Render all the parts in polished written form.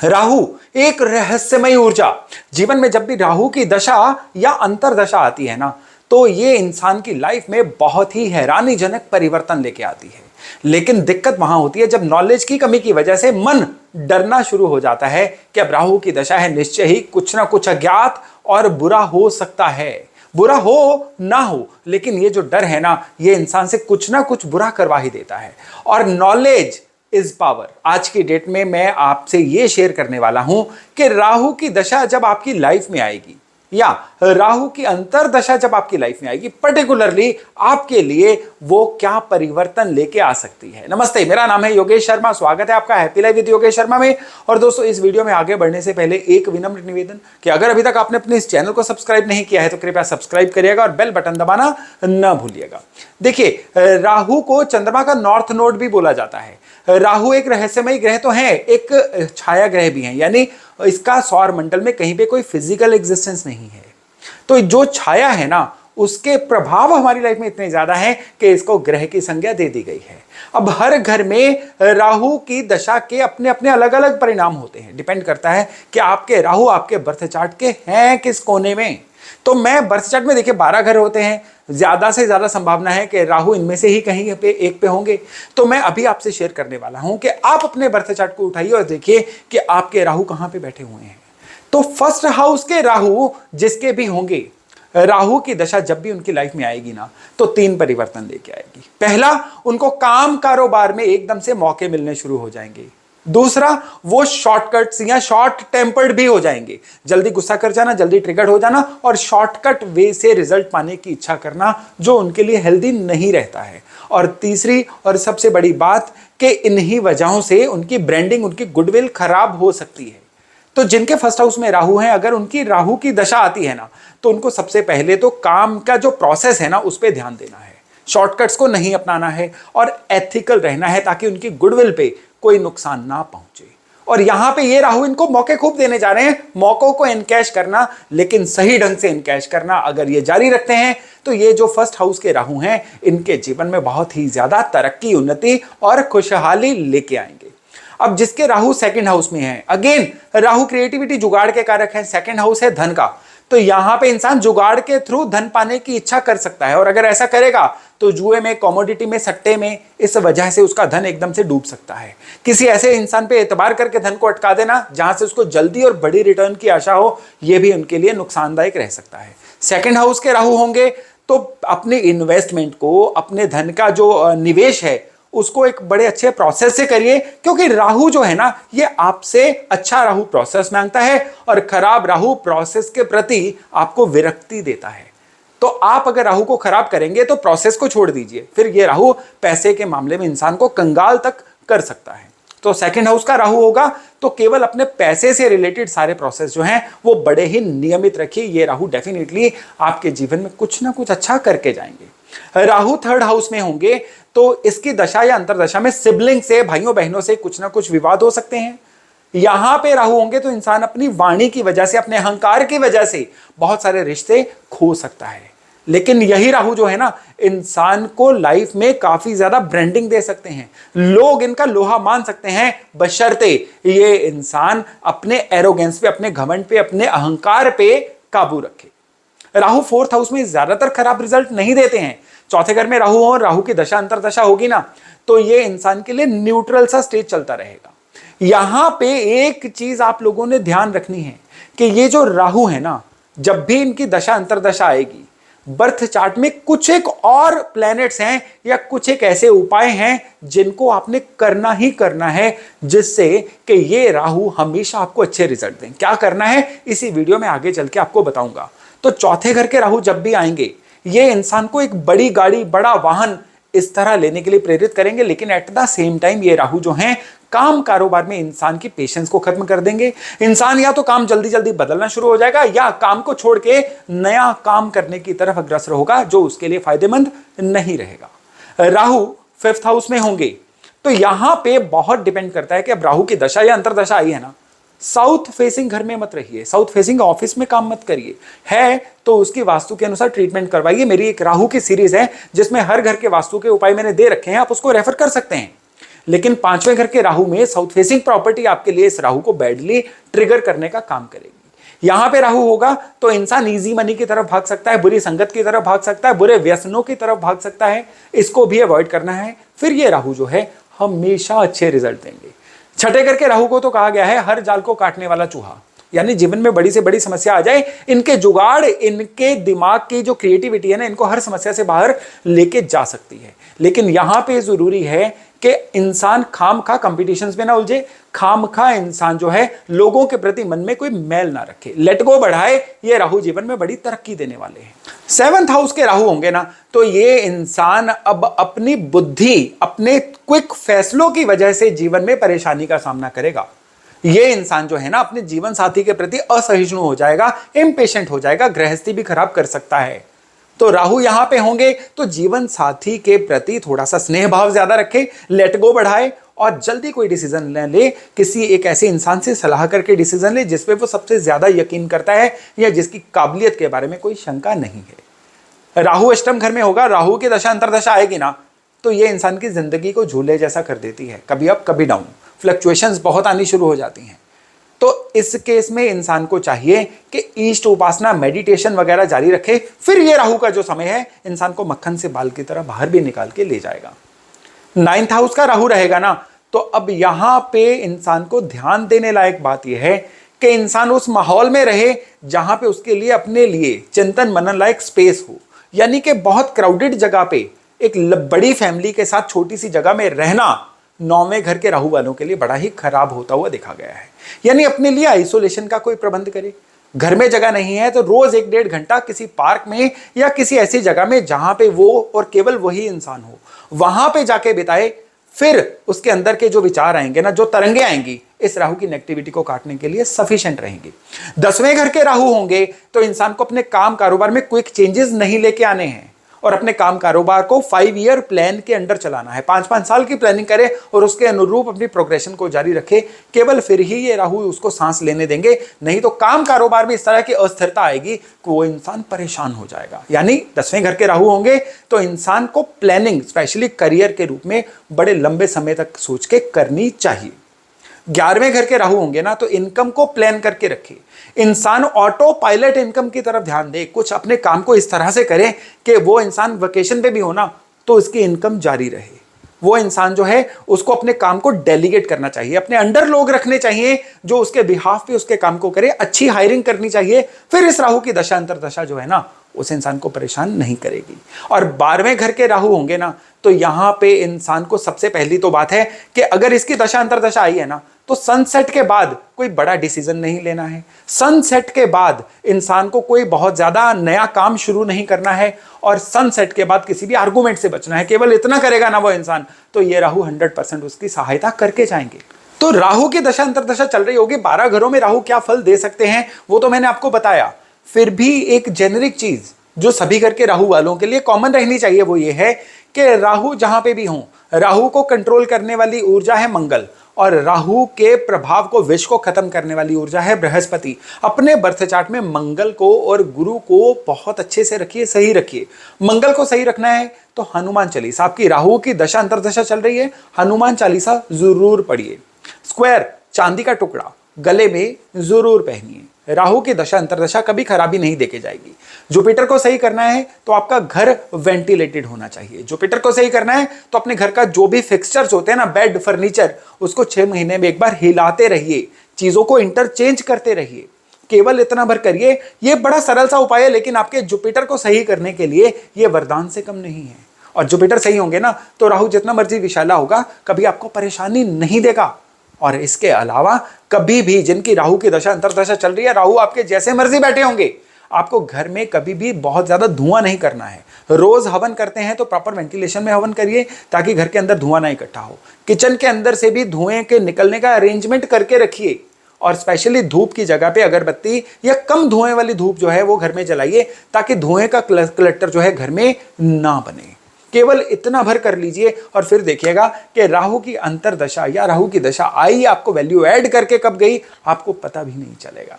राहु एक रहस्यमयी ऊर्जा। जीवन में जब भी राहु की दशा या अंतरदशा आती है ना, तो ये इंसान की लाइफ में बहुत ही हैरानीजनक परिवर्तन लेके आती है। लेकिन दिक्कत वहां होती है जब नॉलेज की कमी की वजह से मन डरना शुरू हो जाता है कि अब राहु की दशा है, निश्चय ही कुछ ना कुछ अज्ञात और बुरा हो सकता है। बुरा हो ना हो, लेकिन ये जो डर है ना, ये इंसान से कुछ ना कुछ बुरा करवा ही देता है। और नॉलेज इज पावर। आज की डेट में मैं आपसे ये शेयर करने वाला हूं कि राहु की दशा जब आपकी लाइफ में आएगी या राहु की अंतरदशा जब आपकी लाइफ में आएगी, पर्टिकुलरली आपके लिए वो क्या परिवर्तन लेके आ सकती है। नमस्ते, मेरा नाम है योगेश शर्मा। स्वागत है आपका happy life with Yogesh Sharma में। और दोस्तों, इस वीडियो में आगे बढ़ने से पहले एक विनम्र निवेदन कि अगर अभी तक आपने अपने इस चैनल को सब्सक्राइब नहीं किया है तो कृपया सब्सक्राइब करिएगा और बेल बटन दबाना न भूलिएगा। देखिए, राहु को चंद्रमा का नॉर्थ नोड भी बोला जाता है। राहु एक रहस्यमयी ग्रह तो है, एक छाया ग्रह भी है, यानी इसका सौर मंडल में कहीं पे कोई फिजिकल एग्जिस्टेंस नहीं है। तो जो छाया है ना, उसके प्रभाव हमारी लाइफ में इतने ज्यादा हैं कि इसको ग्रह की संज्ञा दे दी गई है। अब हर घर में राहु की दशा के अपने अपने अलग अलग परिणाम होते हैं। डिपेंड करता है कि आपके राहु आपके बर्थ चार्ट के हैं किस कोने में। तो मैं बर्थ चार्ट में देखिए 12 घर होते हैं, ज्यादा से ज्यादा संभावना है कि राहु इनमें से ही कहीं पे एक पे होंगे। तो मैं अभी आपसे शेयर करने वाला हूं कि आप अपने बर्थ चार्ट को उठाइए और देखिए कि आपके राहु कहां पे बैठे हुए हैं। तो फर्स्ट हाउस के राहु जिसके भी होंगे, राहु की दशा जब भी उनकी लाइफ में आएगी ना, तो 3 परिवर्तन लेके आएगी। पहला, उनको काम कारोबार में एकदम से मौके मिलने शुरू हो जाएंगे। दूसरा, वो शॉर्टकट्स या शॉर्ट टेम्पर्ड भी हो जाएंगे, जल्दी गुस्सा कर जाना, जल्दी ट्रिगर हो जाना और शॉर्टकट वे से रिजल्ट पाने की इच्छा करना, जो उनके लिए हेल्दी नहीं रहता है। और तीसरी और सबसे बड़ी बात कि इन्हीं वजहों से उनकी ब्रांडिंग, उनकी गुडविल खराब हो सकती है। तो जिनके फर्स्ट हाउस में राहु हैं, अगर उनकी राहु की दशा आती है ना, तो उनको सबसे पहले तो काम का जो प्रोसेस है ना, उस पर ध्यान देना है, शॉर्टकट्स को नहीं अपनाना है और एथिकल रहना है ताकि उनकी गुडविल पे कोई नुकसान ना पहुंचे। और यहां पे ये राहु इनको मौके खूब देने जा रहे हैं, मौकों को इनकैश करना, लेकिन सही ढंग से इनकैश करना। अगर ये जारी रखते हैं तो ये जो फर्स्ट हाउस के राहु हैं, इनके जीवन में बहुत ही ज्यादा तरक्की, उन्नति और खुशहाली लेके आएंगे। अब जिसके राहु सेकंड हाउस में है, अगेन राहु क्रिएटिविटी, जुगाड़ के कारक है, सेकंड हाउस है धन का। तो यहां पे इंसान जुगाड़ के थ्रू धन पाने की इच्छा कर सकता है और अगर ऐसा करेगा तो जुए में, कमोडिटी में, सट्टे में, इस वजह से उसका धन एकदम से डूब सकता है। किसी ऐसे इंसान पे एतबार करके धन को अटका देना जहां से उसको जल्दी और बड़ी रिटर्न की आशा हो, यह भी उनके लिए नुकसानदायक रह सकता है। सेकंड हाउस के राहु होंगे तो अपने इन्वेस्टमेंट को, अपने धन का जो निवेश है, उसको एक बड़े अच्छे प्रोसेस से करिए, क्योंकि राहु जो है ना, ये आपसे अच्छा राहु प्रोसेस मांगता है और खराब राहु प्रोसेस के प्रति आपको विरक्ति देता है। तो आप अगर राहु को खराब करेंगे तो प्रोसेस को छोड़ दीजिए, फिर ये राहु पैसे के मामले में इंसान को कंगाल तक कर सकता है। तो सेकंड हाउस का राहु होगा तो केवल अपने पैसे से रिलेटेड सारे प्रोसेस जो हैं वो बड़े ही नियमित रखिए। ये राहु डेफिनेटली आपके जीवन में कुछ ना कुछ अच्छा करके जाएंगे। राहु थर्ड हाउस में होंगे तो इसकी दशा या अंतरदशा में सिबलिंग से, भाइयों बहनों से कुछ ना कुछ विवाद हो सकते हैं। यहां पे राहु होंगे तो इंसान अपनी वाणी की वजह से, अपने अहंकार की वजह से बहुत सारे रिश्ते खो सकता है। लेकिन यही राहु जो है ना, इंसान को लाइफ में काफी ज्यादा ब्रांडिंग दे सकते हैं, लोग इनका लोहा मान सकते हैं, बशर्ते ये इंसान अपने एरोगेंस पे, अपने घमंड पे, अपने अहंकार पे काबू रखे। राहु फोर्थ हाउस में ज्यादातर खराब रिजल्ट नहीं देते हैं। चौथे घर में राहु हो और राहु की दशा अंतरदशा होगी ना, तो ये इंसान के लिए न्यूट्रल सा स्टेज चलता रहेगा। यहां पे एक चीज आप लोगों ने ध्यान रखनी है कि ये जो राहु है ना, जब भी इनकी दशा अंतरदशा आएगी, बर्थ चार्ट में कुछ एक और प्लैनेट्स हैं या कुछ एक ऐसे उपाय हैं जिनको आपने करना ही करना है, जिससे कि ये राहु हमेशा आपको अच्छे रिजल्ट दें। क्या करना है इसी वीडियो में आगे चल के आपको बताऊंगा। तो चौथे घर के राहु जब भी आएंगे, ये इंसान को एक बड़ी गाड़ी, बड़ा वाहन इस तरह लेने के लिए प्रेरित करेंगे, लेकिन एट द सेम टाइम ये राहु जो हैं काम कारोबार में इंसान की पेशेंस को खत्म कर देंगे। इंसान या तो काम जल्दी जल्दी बदलना शुरू हो जाएगा या काम को छोड़ के नया काम करने की तरफ अग्रसर होगा, जो उसके लिए फायदेमंद नहीं रहेगा। राहु फिफ्थ हाउस में होंगे तो यहां पे बहुत डिपेंड करता है कि अब राहु की दशा या अंतरदशा आई है ना, साउथ फेसिंग घर में मत रहिए, साउथ फेसिंग ऑफिस में काम मत करिए। है तो उसकी वास्तु के अनुसार ट्रीटमेंट करवाइए। मेरी एक राहु की सीरीज है जिसमें हर घर के वास्तु के उपाय मैंने दे रखे हैं, आप उसको रेफर कर सकते हैं। लेकिन 5वें घर के राहु में साउथ फेसिंग प्रॉपर्टी आपके लिए इस राहु को बैडली ट्रिगर करने का काम करेगी। यहां पे राहु होगा तो इंसान इजी मनी की तरफ भाग सकता है, बुरी संगत की तरफ भाग सकता है, बुरे व्यसनों की तरफ भाग सकता है, इसको भी अवॉइड करना है। फिर ये राहु जो है हमेशा अच्छे रिजल्ट देंगे। छठे घर के राहु को तो कहा गया है हर जाल को काटने वाला चूहा, यानी जीवन में बड़ी से बड़ी समस्या आ जाए, इनके जुगाड़, इनके दिमाग की जो क्रिएटिविटी है ना, इनको हर समस्या से बाहर लेके जा सकती है। लेकिन यहां पे जरूरी है कि इंसान खामखा कंपटीशंस में ना उलझे, खामखा इंसान जो है लोगों के प्रति मन में कोई मैल ना रखे, लेट गो बढ़ाए। ये राहु जीवन में बड़ी तरक्की देने वाले हैं। 7th हाउस के राहु होंगे ना तो ये इंसान अब अपनी बुद्धि, अपने क्विक फैसलों की वजह से जीवन में परेशानी का सामना करेगा। ये इंसान जो है ना अपने जीवन साथी के प्रति असहिष्णु हो जाएगा, इम्पेशेंट हो जाएगा, गृहस्थी भी खराब कर सकता है। तो राहु यहां पे होंगे तो जीवन साथी के प्रति थोड़ा सा स्नेह भाव ज्यादा रखे, लेट गो बढ़ाए और जल्दी कोई डिसीजन न ले। किसी एक ऐसे इंसान से सलाह करके डिसीजन ले जिस पे वो सबसे ज्यादा यकीन करता है या जिसकी काबिलियत के बारे में कोई शंका नहीं है। राहु अष्टम घर में होगा, राहु की दशा अंतरदशा आएगी ना तो ये इंसान की जिंदगी को झूले जैसा कर देती है, कभी अप कभी डाउन, फ्लक्चुएशंस बहुत आनी शुरू हो जाती हैं। तो इस केस में इंसान को चाहिए कि ईष्ट उपासना, मेडिटेशन वगैरह जारी रखे। फिर ये राहु का जो समय है इंसान को मक्खन से बाल की तरह बाहर भी निकाल के ले जाएगा। 9th हाउस का राहु रहेगा ना तो अब यहां पे इंसान को ध्यान देने लायक बात यह है कि इंसान उस माहौल में रहे जहां पे उसके लिए अपने लिए चिंतन मनन लायक स्पेस हो। यानी कि बहुत क्राउडेड जगह पे एक बड़ी फैमिली के साथ छोटी सी जगह में रहना 9वें घर के राहु वालों के लिए बड़ा ही खराब होता हुआ देखा गया है। यानी अपने लिए आइसोलेशन का कोई प्रबंध करे। घर में जगह नहीं है तो रोज 1-1.5 घंटा किसी पार्क में या किसी ऐसी जगह में जहां पे वो और केवल वही इंसान हो, वहां पे जाके बिताए। फिर उसके अंदर के जो विचार आएंगे ना, जो तरंगे आएंगी, इस राहु की नेगेटिविटी को काटने के लिए सफिशिएंट रहेंगी। 10वें घर के राहु होंगे तो इंसान को अपने काम कारोबार में क्विक चेंजेस नहीं लेके आने हैं और अपने काम कारोबार को 5 ईयर प्लान के अंडर चलाना है। 5-5 साल की प्लानिंग करे और उसके अनुरूप अपनी प्रोग्रेशन को जारी रखे। केवल फिर ही ये राहु उसको सांस लेने देंगे, नहीं तो काम कारोबार में इस तरह की अस्थिरता आएगी कि वो इंसान परेशान हो जाएगा। यानी 10वें घर के राहु होंगे तो इंसान को प्लानिंग स्पेशली करियर के रूप में बड़े लंबे समय तक सोच के करनी चाहिए। 11वें घर के राहु होंगे ना तो इनकम को प्लान करके रखे। इंसान ऑटो पायलट इनकम की तरफ ध्यान दे, कुछ अपने काम को इस तरह से करे कि वो इंसान वेकेशन पे भी हो ना तो उसकी इनकम जारी रहे। वो इंसान जो है उसको अपने काम को डेलीगेट करना चाहिए, अपने अंडर लोग रखने चाहिए जो उसके बिहाफ पे उसके काम को करे, अच्छी हायरिंग करनी चाहिए। फिर इस राहु की दशा अंतरदशा जो है ना उस इंसान को परेशान नहीं करेगी। और 12वें घर के राहु होंगे ना तो यहां पे इंसान को सबसे पहली तो बात है कि अगर इसकी दशा अंतरदशा आई है ना तो सनसेट के बाद कोई बड़ा डिसीजन नहीं लेना है। सनसेट के बाद इंसान को कोई बहुत ज्यादा नया काम शुरू नहीं करना है और सनसेट के बाद किसी भी आर्गुमेंट से बचना है। केवल इतना करेगा ना वो इंसान तो ये राहु 100% उसकी सहायता करके जाएंगे। तो राहु की दशा अंतरदशा चल रही होगी, 12 घरों में राहु क्या फल दे सकते हैं वो तो मैंने आपको बताया। फिर भी एक जेनेरिक चीज जो सभी घर के राहु वालों के लिए कॉमन रहनी चाहिए वो ये है कि राहु जहां पे भी हो, राहु को कंट्रोल करने वाली ऊर्जा है मंगल और राहु के प्रभाव को, विष को खत्म करने वाली ऊर्जा है बृहस्पति। अपने बर्थ चार्ट में मंगल को और गुरु को बहुत अच्छे से रखिए, सही रखिए। मंगल को सही रखना है तो हनुमान चालीसा, आपकी राहु की दशा अंतरदशा चल रही है, हनुमान चालीसा जरूर पढ़िए। स्क्वायर चांदी का टुकड़ा गले में जरूर पहनिए। राहु की दशा अंतरदशा कभी खराबी नहीं देके जाएगी। जुपिटर को सही करना है तो आपका घर वेंटिलेटेड होना चाहिए। जुपिटर को सही करना है तो अपने घर का जो भी फिक्सचर्स होते हैं ना, बेड, फर्नीचर, उसको 6 महीने में एक बार हिलाते रहिए, चीजों को इंटरचेंज करते रहिए। केवल इतना भर करिए। ये बड़ा सरल सा उपाय है लेकिन आपके जुपिटर को सही करने के लिए ये वरदान से कम नहीं है। और जुपिटर सही होंगे ना तो राहु जितना मर्जी विशाला होगा कभी आपको परेशानी नहीं देगा। और इसके अलावा कभी भी जिनकी राहु की दशा अंतरदशा चल रही है, राहु आपके जैसे मर्जी बैठे होंगे, आपको घर में कभी भी बहुत ज्यादा धुआं नहीं करना है। रोज हवन करते हैं तो प्रॉपर वेंटिलेशन में हवन करिए ताकि घर के अंदर धुआं ना इकट्ठा हो। किचन के अंदर से भी धुएं के निकलने का अरेंजमेंट करके रखिए और स्पेशली धूप की जगह पे अगरबत्ती या कम धुएं वाली धूप जो है वो घर में जलाइए ताकि धुएं का क्लटर जो है घर में ना बने। केवल इतना भर कर लीजिए और फिर देखिएगा कि राहु की अंतरदशा या राहु की दशा आई, आपको वैल्यू ऐड करके कब गई आपको पता भी नहीं चलेगा।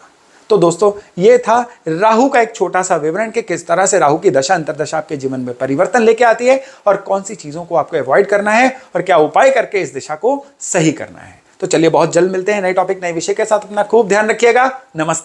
तो तो दोस्तों ये था राहु का एक छोटा सा विवरण कि किस तरह से राहु की दशा अंतरदशा आपके जीवन में परिवर्तन लेके आती है और कौन सी चीजों को आपको अवॉइड करना है और क्या उपाय करके इस दिशा को सही करना है। तो चलिए बहुत जल्द मिलते हैं नए टॉपिक नए विषय के साथ। अपना खूब ध्यान रखिएगा। नमस्ते।